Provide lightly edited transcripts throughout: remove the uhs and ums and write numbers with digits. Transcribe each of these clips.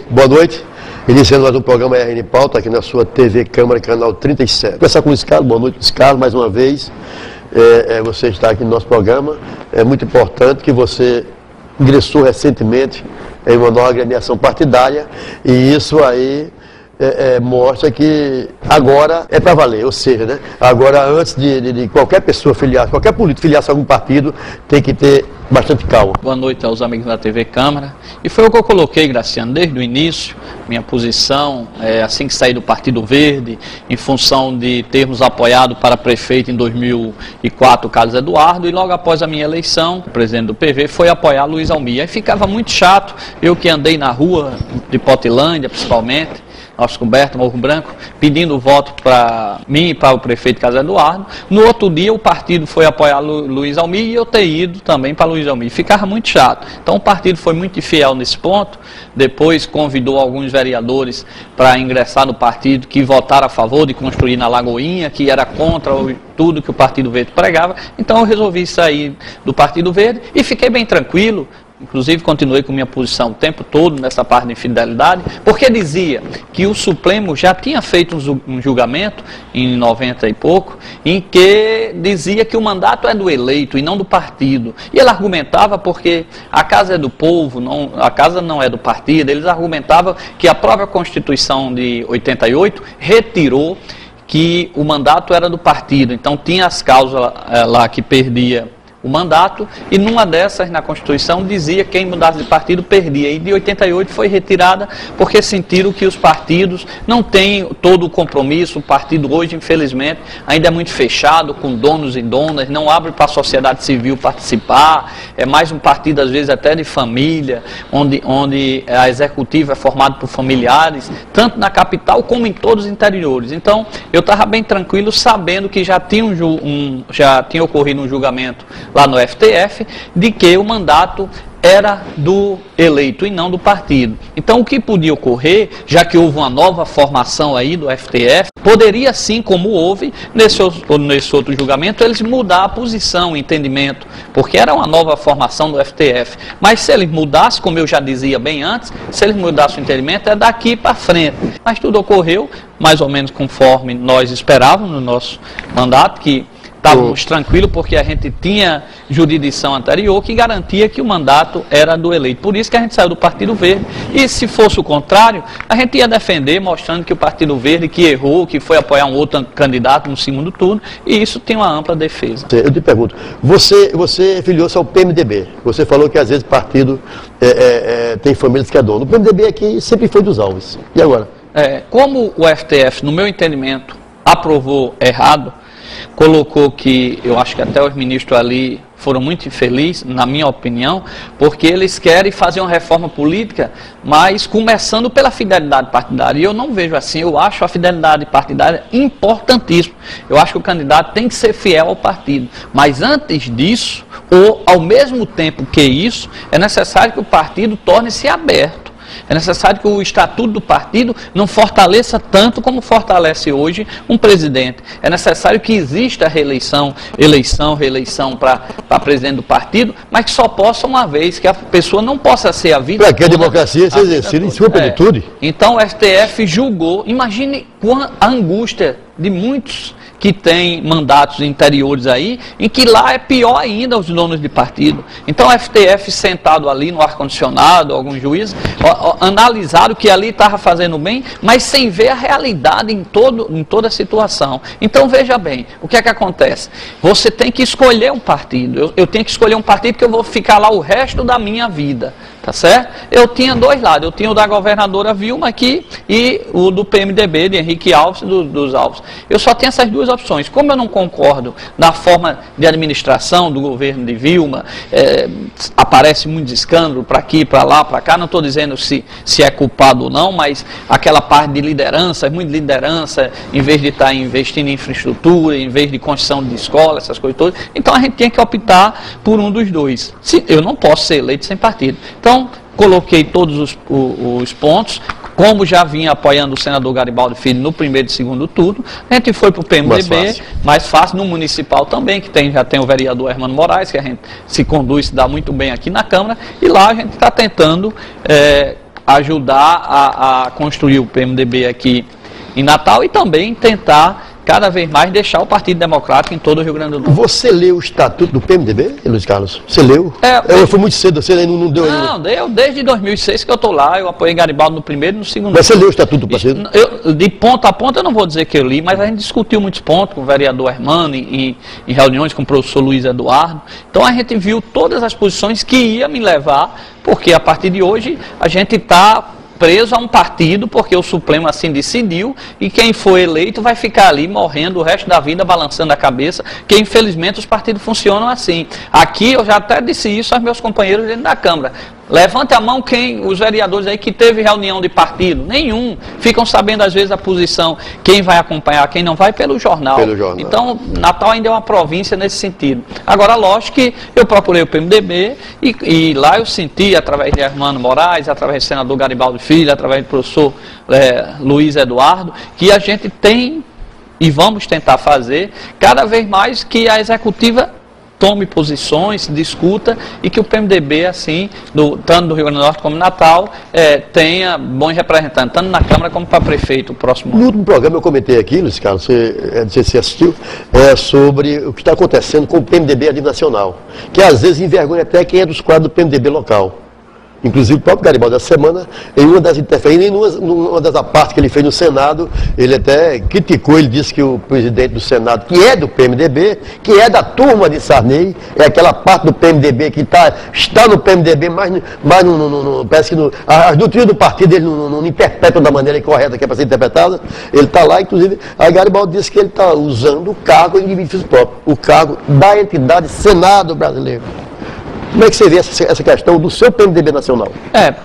Boa noite, iniciando mais um programa RN Pauta aqui na sua TV Câmara, canal 37. Vou começar com o Luiz Carlos. Boa noite, Luiz Carlos, mais uma vez. Você está aqui no nosso programa. É muito importante que você ingressou recentemente em uma nova agremiação partidária e isso aí mostra que agora é para valer, ou seja, né? Agora antes de qualquer pessoa filiar, qualquer político filiar-se a algum partido, tem que ter bastante calma. Boa noite aos amigos da TV Câmara. E foi o que eu coloquei, Graciano, desde o início, minha posição, assim que saí do Partido Verde, em função de termos apoiado para prefeito em 2004 o Carlos Eduardo, e logo após a minha eleição, o presidente do PV foi apoiar Luiz Almir. Aí ficava muito chato, eu que andei na rua de Potilândia, principalmente, nosso coberto, Morro Branco, pedindo voto para mim e para o prefeito Carlos Eduardo. No outro dia o partido foi apoiar Luiz Almir e eu ter ido também para Luiz Almir. Ficava muito chato. Então o partido foi muito fiel nesse ponto. Depois convidou alguns vereadores para ingressar no partido que votaram a favor de construir na Lagoinha, que era contra tudo que o Partido Verde pregava. Então eu resolvi sair do Partido Verde e fiquei bem tranquilo. Inclusive continuei com minha posição o tempo todo nessa parte de infidelidade, porque dizia que o Supremo já tinha feito um julgamento em 90 e pouco, em que dizia que o mandato é do eleito e não do partido. E ele argumentava porque a casa é do povo, a casa não é do partido. Eles argumentavam que a própria Constituição de 88 retirou que o mandato era do partido. Então tinha as causas lá que perdia o mandato, e numa dessas, na Constituição, dizia que quem mudasse de partido perdia, e de 88 foi retirada, porque sentiram que os partidos não têm todo o compromisso. O partido hoje, infelizmente, ainda é muito fechado, com donos e donas, não abre para a sociedade civil participar, é mais um partido, às vezes, até de família, onde a executiva é formada por familiares, tanto na capital como em todos os interiores. Então, eu estava bem tranquilo, sabendo que já tinha ocorrido um julgamento lá no STF, de que o mandato era do eleito e não do partido. Então o que podia ocorrer, já que houve uma nova formação aí do STF, poderia sim, como houve nesse outro julgamento, eles mudar a posição, o entendimento, porque era uma nova formação do STF. Mas se eles mudassem, como eu já dizia bem antes, se eles mudassem o entendimento, é daqui para frente. Mas tudo ocorreu mais ou menos conforme nós esperávamos no nosso mandato, que estávamos tranquilos porque a gente tinha jurisdição anterior que garantia que o mandato era do eleito. Por isso que a gente saiu do Partido Verde. E se fosse o contrário, a gente ia defender, mostrando que o Partido Verde que errou, que foi apoiar um outro candidato no segundo turno, e isso tem uma ampla defesa. Eu te pergunto, você filiou-se ao PMDB. Você falou que às vezes o partido tem famílias que é dono. O PMDB aqui sempre foi dos Alves. E agora? Como o STF, no meu entendimento, aprovou errado, colocou que, eu acho que até os ministros ali foram muito infelizes, na minha opinião, porque eles querem fazer uma reforma política, mas começando pela fidelidade partidária. E eu não vejo assim, eu acho a fidelidade partidária importantíssima. Eu acho que o candidato tem que ser fiel ao partido. Mas antes disso, ou ao mesmo tempo que isso, é necessário que o partido torne-se aberto. É necessário que o estatuto do partido não fortaleça tanto como fortalece hoje um presidente. É necessário que exista reeleição para presidente do partido, mas que só possa uma vez, que a pessoa não possa ser a vida toda. Para que a democracia seja exercida em sua plenitude. Então o STF julgou, imagine a angústia de muitos que tem mandatos interiores aí, em que lá é pior ainda os donos de partido. Então o STF sentado ali no ar-condicionado, alguns juízes, analisaram que ali estava fazendo bem, mas sem ver a realidade em toda a situação. Então veja bem, o que é que acontece? Você tem que escolher um partido. Eu tenho que escolher um partido porque eu vou ficar lá o resto da minha vida. Tá certo? Eu tinha dois lados, eu tinha o da governadora Vilma aqui e o do PMDB, de Henrique Alves, dos Alves. Eu só tenho essas duas opções. Como eu não concordo na forma de administração do governo de Vilma, aparece muitos escândalos para aqui, para lá, para cá, não estou dizendo se é culpado ou não, mas aquela parte de liderança, muita liderança, em vez de estar investindo em infraestrutura, em vez de construção de escola, essas coisas todas, então a gente tinha que optar por um dos dois. Eu não posso ser eleito sem partido. Então, coloquei todos os pontos, como já vinha apoiando o senador Garibaldi Filho no primeiro e segundo turno, a gente foi para o PMDB, mais fácil, no municipal também, que já tem o vereador Hermano Moraes, que a gente se conduz, se dá muito bem aqui na Câmara, e lá a gente está tentando ajudar a construir o PMDB aqui em Natal e também tentar cada vez mais deixar o Partido Democrático em todo o Rio Grande do Norte. Você leu o estatuto do PMDB, Luiz Carlos? Você leu? Eu fui muito cedo, você não deu ainda? Não, eu desde 2006 que eu estou lá, eu apoiei Garibaldi no primeiro e no segundo. Mas você leu o estatuto do partido? De ponta a ponta eu não vou dizer que eu li, mas a gente discutiu muitos pontos com o vereador Hermano em reuniões com o professor Luiz Eduardo. Então a gente viu todas as posições que ia me levar, porque a partir de hoje a gente está preso a um partido, porque o Supremo assim decidiu, e quem for eleito vai ficar ali morrendo o resto da vida, balançando a cabeça, que infelizmente os partidos funcionam assim. Aqui eu já até disse isso aos meus companheiros dentro da Câmara. Levante a mão os vereadores aí que teve reunião de partido. Nenhum. Ficam sabendo às vezes a posição, quem vai acompanhar, quem não vai, pelo jornal. Então, Natal ainda é uma província nesse sentido. Agora, lógico que eu procurei o PMDB e lá eu senti, através de Hermano Moraes, através do senador Garibaldi Filho, através do professor Luiz Eduardo, que a gente tem e vamos tentar fazer cada vez mais que a executiva tome posições, discuta e que o PMDB, assim, tanto do Rio Grande do Norte como Natal, tenha bons representantes, tanto na Câmara como para prefeito o próximo ano. No último programa eu comentei aqui, Luiz Carlos, não sei se você assistiu, sobre o que está acontecendo com o PMDB a nível nacional, que às vezes envergonha até quem é dos quadros do PMDB local. Inclusive o próprio Garibaldi, essa semana, em uma das interferências, em uma das partes que ele fez no Senado, ele até criticou, ele disse que o presidente do Senado, que é do PMDB, que é da turma de Sarney, é aquela parte do PMDB que está no PMDB, mas parece que as doutrinas do partido ele não interpretam da maneira correta que é para ser interpretada. Ele está lá, inclusive, a Garibaldi disse que ele está usando o cargo em benefício próprio, o cargo da entidade Senado brasileiro. Como é que você vê essa questão do seu PMDB nacional?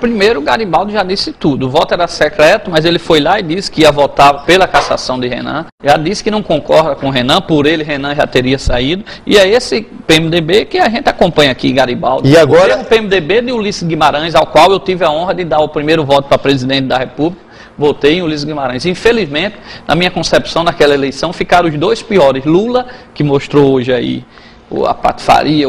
Primeiro o Garibaldi já disse tudo. O voto era secreto, mas ele foi lá e disse que ia votar pela cassação de Renan. Já disse que não concorda com o Renan, por ele Renan já teria saído. E é esse PMDB que a gente acompanha aqui, Garibaldi. E agora? O PMDB de Ulisses Guimarães, ao qual eu tive a honra de dar o primeiro voto para presidente da República. Votei em Ulisses Guimarães. Infelizmente, na minha concepção, naquela eleição, ficaram os dois piores. Lula, que mostrou hoje aí a patifaria,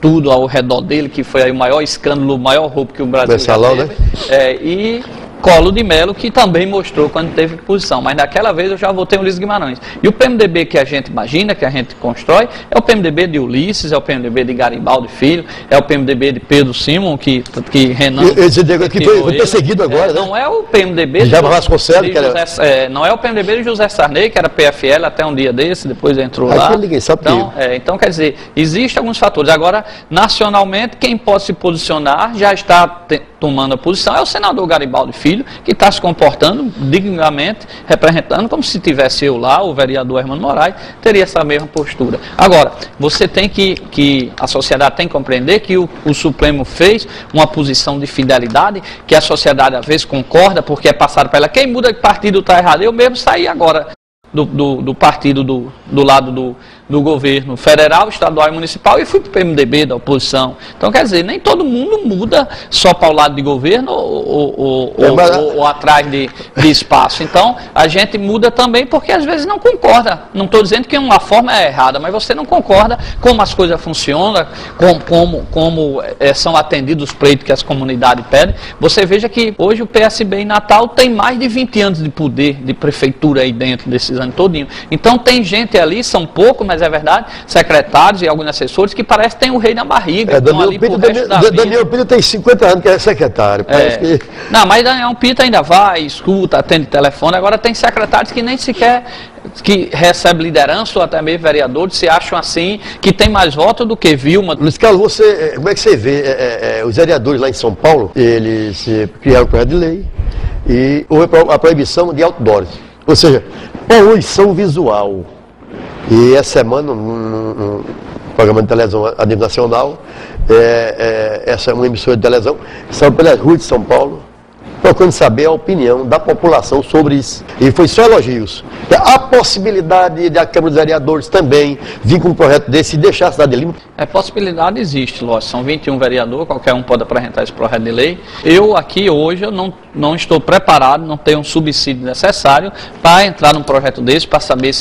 tudo ao redor dele, que foi aí o maior escândalo, o maior roubo que o Brasil já teve, né? E Collor de Mello, que também mostrou quando teve posição, mas naquela vez eu já votei em Ulisses Guimarães. E o PMDB que a gente imagina, que a gente constrói, é o PMDB de Ulisses, é o PMDB de Garibaldi Filho, é o PMDB de Pedro Simon, que Renan... que foi perseguido agora, né? Não é o PMDB de Vasconcelos, não é o PMDB de José Sarney, que era PFL até um dia desse, depois entrou lá. Ninguém sabe então, quer dizer, existem alguns fatores. Agora, nacionalmente, quem pode se posicionar já está tomando a posição é o senador Garibaldi Filho, que está se comportando dignamente, representando como se tivesse eu lá, o vereador Hermano Moraes, teria essa mesma postura. Agora, você tem que a sociedade tem que compreender que o Supremo fez uma posição de fidelidade, que a sociedade às vezes concorda, porque é passado para ela, quem muda de partido está errado. Eu mesmo saí agora do partido do lado do governo federal, estadual e municipal e fui para o PMDB da oposição. Então, quer dizer, nem todo mundo muda só para o lado de governo ou atrás de espaço. Então, a gente muda também porque às vezes não concorda. Não estou dizendo que uma forma é errada, mas você não concorda como as coisas funcionam, como são atendidos os pleitos que as comunidades pedem. Você veja que hoje o PSB em Natal tem mais de 20 anos de poder de prefeitura aí dentro desses anos todinho. Então, tem gente ali, são poucos, mas é verdade, secretários e alguns assessores que parece que tem o rei na barriga. Daniel Pinto tem 50 anos que é secretário. Não, mas Daniel Pinto ainda vai, escuta, atende telefone. Agora tem secretários que nem sequer que recebe liderança ou até mesmo vereadores se acham assim, que tem mais votos do que Vilma. Luiz Carlos, como é que você vê os vereadores lá em São Paulo, eles criaram o projeto de lei e houve a proibição de outdoors, ou seja, poluição visual. E essa semana, no programa de televisão a nível nacional, essa é uma emissora de televisão, saiu pelas ruas de São Paulo, procurando saber a opinião da população sobre isso. E foi só elogios. A possibilidade da Câmara dos Vereadores também vir com um projeto desse e deixar a cidade limpa? Possibilidade existe, lógico. São 21 vereadores, qualquer um pode apresentar esse projeto de lei. Eu aqui hoje, eu não estou preparado, não tenho um subsídio necessário para entrar num projeto desse, para saber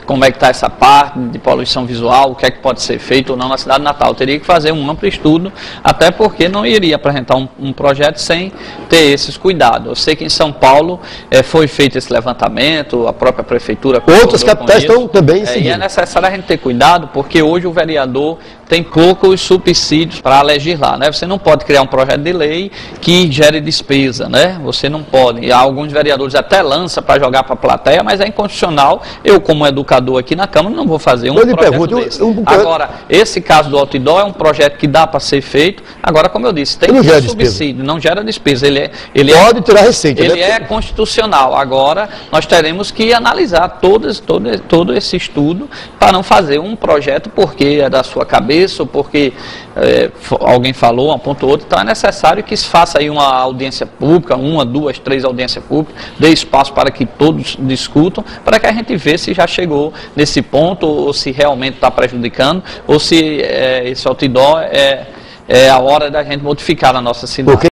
como é que está essa parte de poluição visual, o que é que pode ser feito ou não na cidade de Natal. Eu teria que fazer um amplo estudo, até porque não iria apresentar um projeto sem ter esses cuidados. Eu sei que em São Paulo foi feito esse levantamento, a própria prefeitura... Outras capitais estão também seguindo. E é necessário a gente ter cuidado, porque hoje o vereador tem poucos subsídios para legislar, né? Você não pode criar um projeto de lei que gere despesa, né? Você não pode. E alguns vereadores até lançam para jogar para a plateia, mas é inconstitucional. Eu, como educador aqui na Câmara, não vou fazer um projeto desse. Agora, esse caso do outdoor é um projeto que dá para ser feito. Agora, como eu disse, tem que ter subsídio, não gera despesa. Ele pode tirar receita. Ele é constitucional. Agora, nós teremos que analisar todo esse estudo para não fazer um projeto porque é da sua cabeça, ou porque alguém falou, apontou outro. Então é necessário que se faça aí uma audiência pública, 1, 2, 3 audiências públicas, dê espaço para que todos discutam, para que a gente veja se já chegou nesse ponto, ou se realmente está prejudicando, ou se esse outdoor é a hora da gente modificar na nossa cidade.